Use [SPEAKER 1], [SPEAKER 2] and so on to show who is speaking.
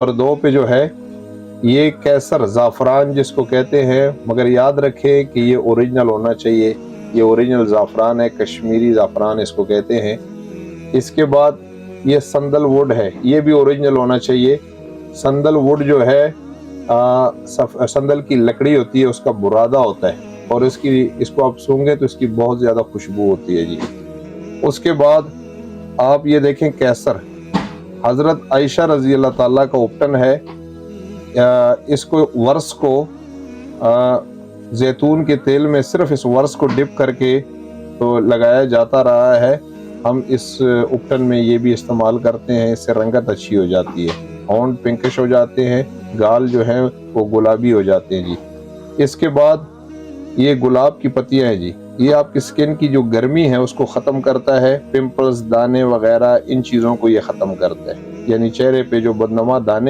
[SPEAKER 1] Number 2 पे जो है ये केसर ज़ाफ़रान जिसको कहते हैं, मगर याद रखें कि ये ओरिजिनल होना चाहिए। ये ओरिजिनल ज़ाफ़रान है, कश्मीरी ज़ाफ़रान इसको कहते हैं। इसके बाद ये संदलवुड है, ये भी ओरिजिनल होना चाहिए। संदलवुड जो है संदल की लकड़ी होती है, उसका बुरादा होता है और इसको आप सूंघें तो इसकी बहुत ज़्यादा खुशबू होती है जी। उसके बाद आप ये देखें केसर, हज़रत आयशा रज़ी अल्लाह ताला का उपटन है। इसको वर्स को जैतून के तेल में सिर्फ इस वर्स को डिप करके तो लगाया जाता रहा है। हम इस उपटन में ये भी इस्तेमाल करते हैं, इससे रंगत अच्छी हो जाती है, होंठ पिंकिश हो जाते हैं, गाल जो है वो गुलाबी हो जाते हैं जी। इसके बाद ये गुलाब की पत्तियां हैं जी, ये आपकी स्किन की जो गर्मी है उसको ख़त्म करता है, पिंपल्स, दाने वगैरह इन चीज़ों को ये ख़त्म करता है। यानी चेहरे पे जो बदनुमा दाने